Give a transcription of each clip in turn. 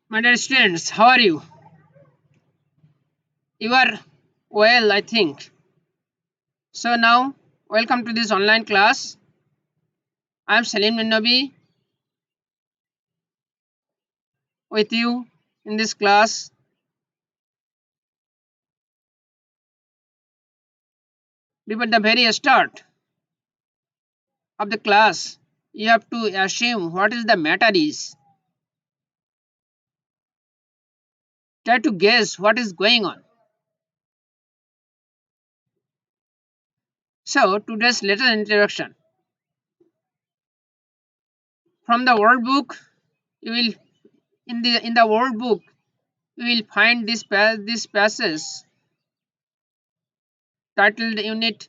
My dear students, how are you? You are well, I think. So now, welcome to this online class. I am Salim Ninabi with you in this class. Before the very start of the class, you have to assume what is the matter is. Try to guess what is going on. So today's little introduction. From the world book, you will in the world book you will find this passage titled Unit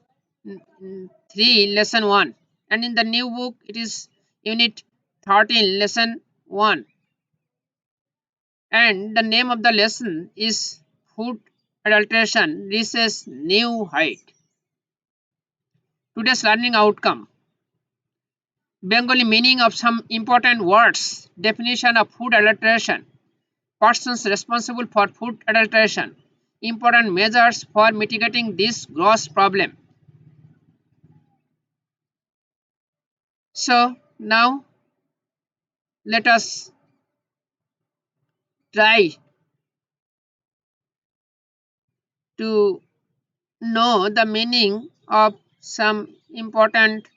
3 Lesson 1, and in the new book it is Unit 13 Lesson 1, and the name of the lesson is Food Adulteration Reaches New Height. Today's learning outcome: Bengali meaning of some important words, definition of food adulteration, persons responsible for food adulteration, important measures for mitigating this gross problem. So now let us try to know the meaning of some important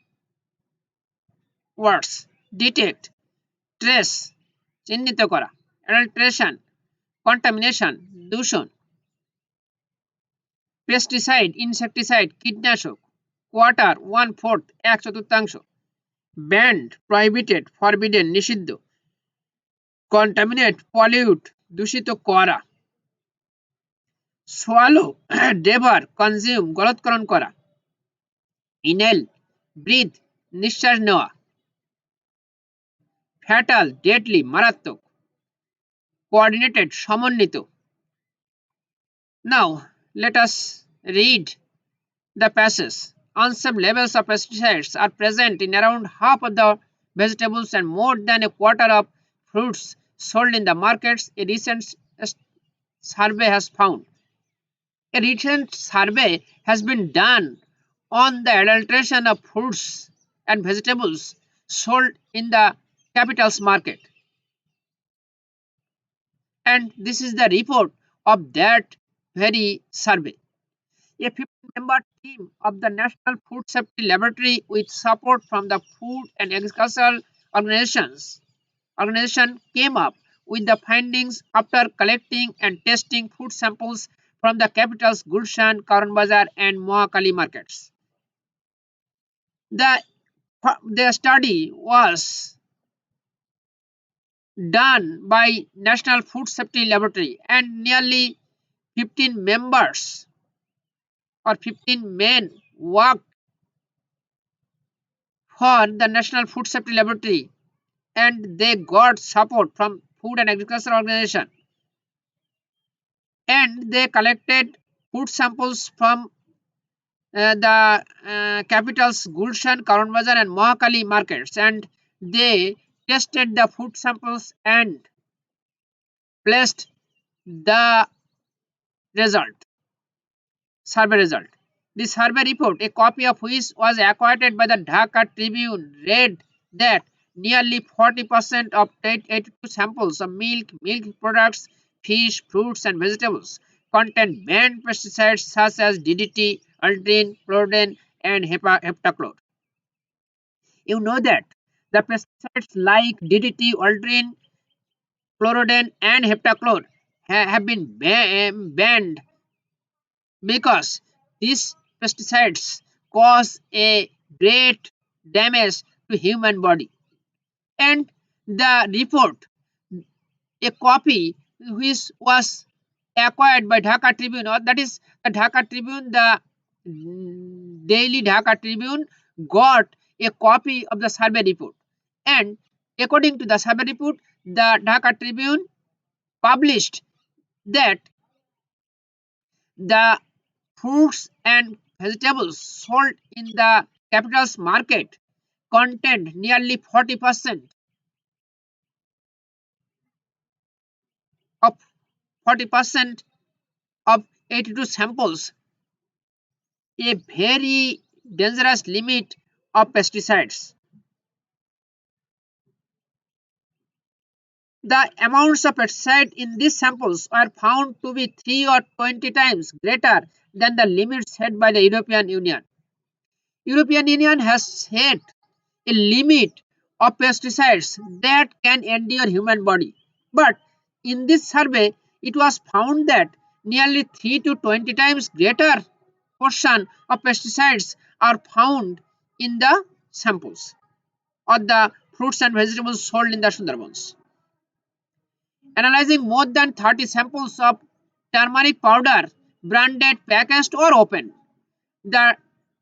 words. Detect, trace, চিহ্নিত করা, adulteration, contamination, দূষণ, pesticide, insecticide, কীটনাশক, quarter, one fourth, এক চতুর্থাংশ, banned, prohibited, forbidden, নিষিদ্ধ, contaminate, pollute, দূষিত করা, swallow, devour, consume, গলৎকরণ করা, inhale, breathe, নিঃশ্বাস নেওয়া, fatal, deadly, মারাত্মক, coordinated, সমন্বিত. Now let us read the passage. Unsafe levels of pesticides are present in around half of the vegetables and more than a quarter of fruits sold in the markets, a recent survey has found. A recent survey has been done on the adulteration of fruits and vegetables sold in the capital's market. And this is the report of that very survey. A 50-member team of the National Food Safety Laboratory, with support from the Food and Agricultural organization, came up with the findings after collecting and testing food samples from the capital's Gulshan, Karan Bazar, and Mohakali markets. The, the study was done by National Food Safety Laboratory, and nearly 15 members or 15 men worked for the National Food Safety Laboratory, and they got support from Food and Agriculture Organization, and they collected food samples from the capital's Gulshan, Karan Bazar, and Mohakali markets, and they tested the food samples and placed the result, survey result. The survey report, a copy of which was acquired by the Dhaka Tribune, read that nearly 40% of 82 samples of milk products, fish, fruits, and vegetables contain banned pesticides such as DDT, aldrin, chlordane, and heptachlor. You know that the pesticides like DDT, aldrin, chlordane, and heptachlor have been banned because these pesticides cause a great damage to human body. And the report, a copy which was acquired by Dhaka Tribune, or that is the Dhaka Tribune, the daily Dhaka Tribune got a copy of the survey report, and according to the survey report, the Dhaka Tribune published that the fruits and vegetables sold in the capital's market contained nearly 40% of 40% of 82 samples, a very dangerous limit of pesticides. The amounts of pesticide in these samples are found to be 3 or 20 times greater than the limits set by the European Union. European Union has set a limit of pesticides that can endure human body. But in this survey, it was found that nearly 3 to 20 times greater portion of pesticides are found in the samples of the fruits and vegetables sold in the Sundarbans. Analyzing more than 30 samples of turmeric powder, branded, packaged, or open, the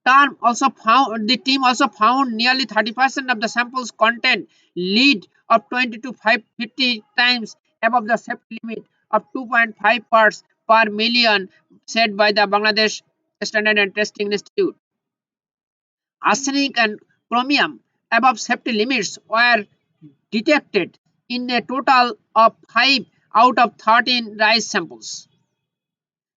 the team also found nearly 30% of the samples content lead of 20 to 50 times above the safety limit of 2.5 parts per million set by the Bangladesh Standard and Testing Institute. Arsenic and chromium above safety limits were detected in a total of 5 out of 13 rice samples.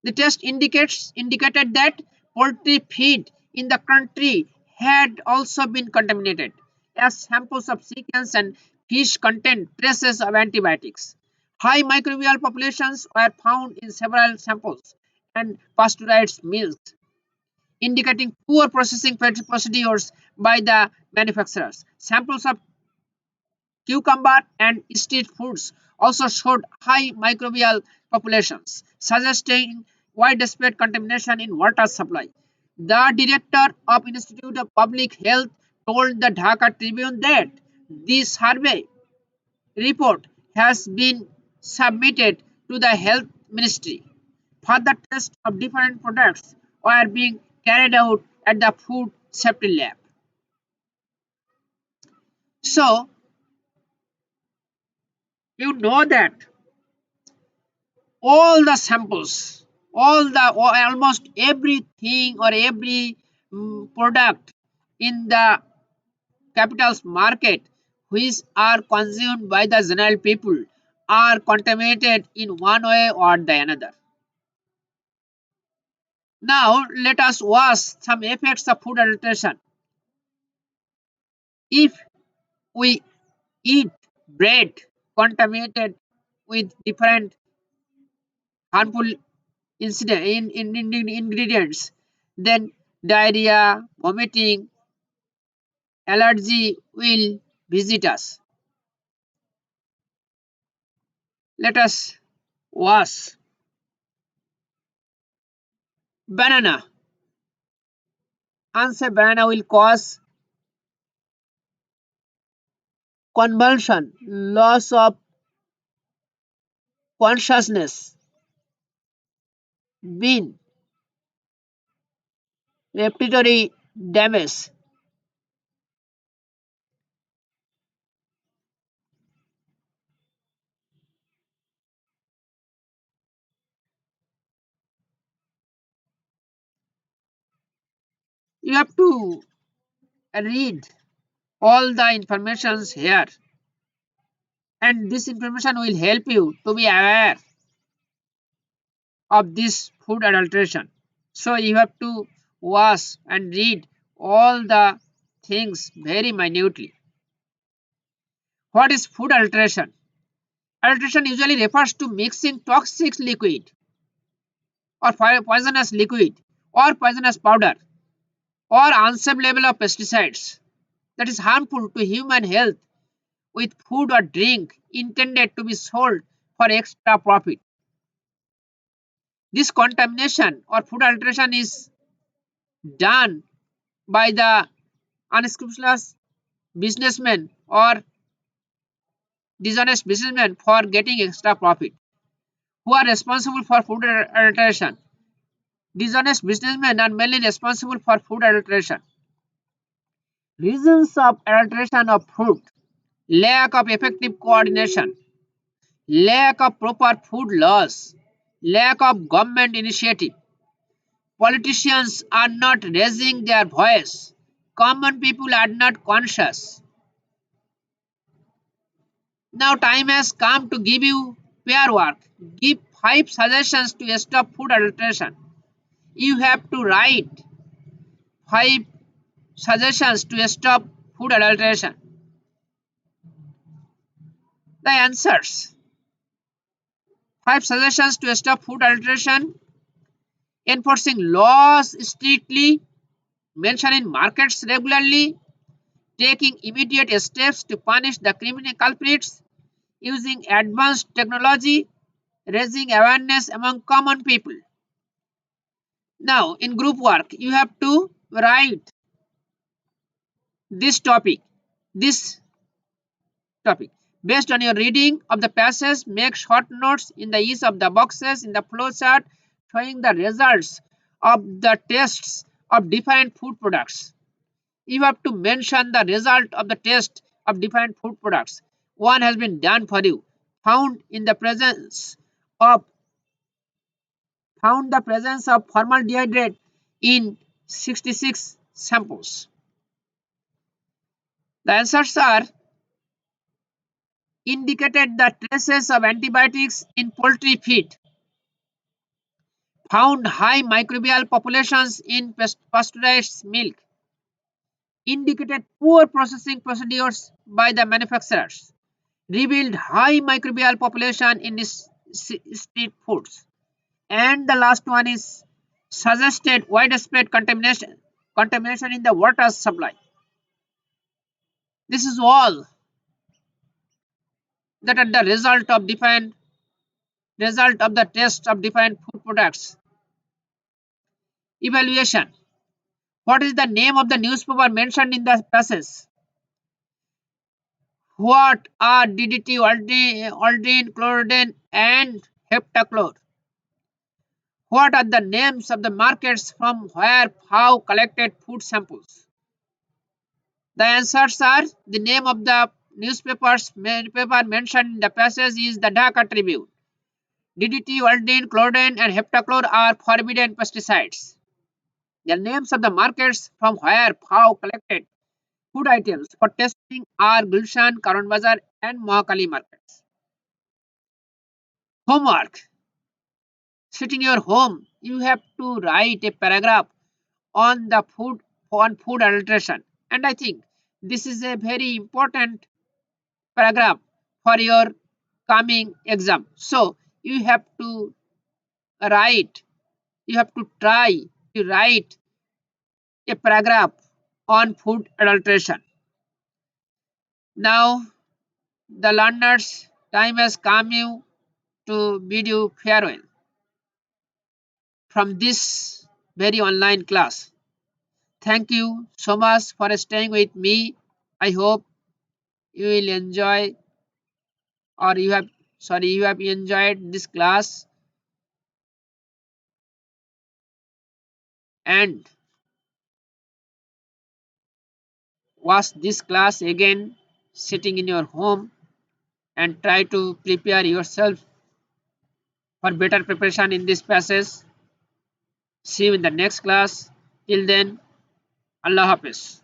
The test indicated that poultry feed in the country had also been contaminated, as samples of chickens and fish contained traces of antibiotics. High microbial populations were found in several samples and pasteurized milks, indicating poor processing procedures by the manufacturers. Samples of cucumber and street foods also showed high microbial populations, suggesting widespread contamination in water supply. The director of Institute of Public Health told the Dhaka Tribune that the survey report has been submitted to the Health Ministry. Further tests of different products were being carried out at the Food Safety Lab. So, you know that all the samples, all the or almost everything or every product in the capital's market which are consumed by the general people are contaminated in one way or the another. Now let us watch some effects of food adulteration. If we eat bread contaminated with different harmful ingredients, then diarrhea, vomiting, allergy will visit us. Let us wash banana. Unsafe banana will cause convulsion, loss of consciousness, bean, respiratory damage. You have to read all the informations here, and this information will help you to be aware of this food adulteration. So you have to watch and read all the things very minutely. What is food adulteration? Adulteration usually refers to mixing toxic liquid or poisonous liquid or poisonous powder or unsafe level of pesticides that is harmful to human health with food or drink intended to be sold for extra profit. This contamination or food adulteration is done by the unscrupulous businessmen or dishonest businessmen for getting extra profit. Who are responsible for food adulteration? Dishonest businessmen are mainly responsible for food adulteration. Reasons of adulteration of food: lack of effective coordination, lack of proper food laws, lack of government initiative. Politicians are not raising their voice. Common people are not conscious. Now, time has come to give you Pair work. Give 5 suggestions to stop food adulteration. You have to write 5 suggestions to stop food adulteration. The answers: 5 suggestions to stop food adulteration: enforcing laws strictly, mentioning markets regularly, taking immediate steps to punish the criminal culprits, using advanced technology, raising awareness among common people. Now, in group work, you have to write this topic. This topic. Based on your reading of the passage, make short notes in the ease of the boxes in the flow chart showing the results of the tests of different food products. You have to mention the result of the test of different food products. One has been done for you. Found in the presence of found the presence of formaldehyde in 66 samples. The answers are: indicated the traces of antibiotics in poultry feed, found high microbial populations in pasteurized milk, indicated poor processing procedures by the manufacturers, revealed high microbial population in street foods, and the last one is suggested widespread contamination in the water supply. This is all that are the result of the test of different food products. Evaluation: what is the name of the newspaper mentioned in the passage? What are DDT, aldrin, chlordine, and heptachlor? What are the names of the markets from where FAO collected food samples? The answers are: the name of the paper mentioned in the passage is the Dhaka Tribune. DDT, aldrin, chlordine, and heptachlor are forbidden pesticides. The names of the markets from where FAO collected food items for testing are Gulshan, Karan Bazar, and Mohakali markets. Homework: sit in your home. You have to write a paragraph on the food adulteration, and I think this is a very important paragraph for your coming exam. So you have to write. You have to try to write a paragraph on food adulteration. Now the learners' time has come you to bid you farewell from this very online class. Thank you so much for staying with me. I hope you will enjoy or you have enjoyed this class, and watch this class again sitting in your home and try to prepare yourself for better preparation in this passage. See you in the next class. Till then, Allah Hafiz.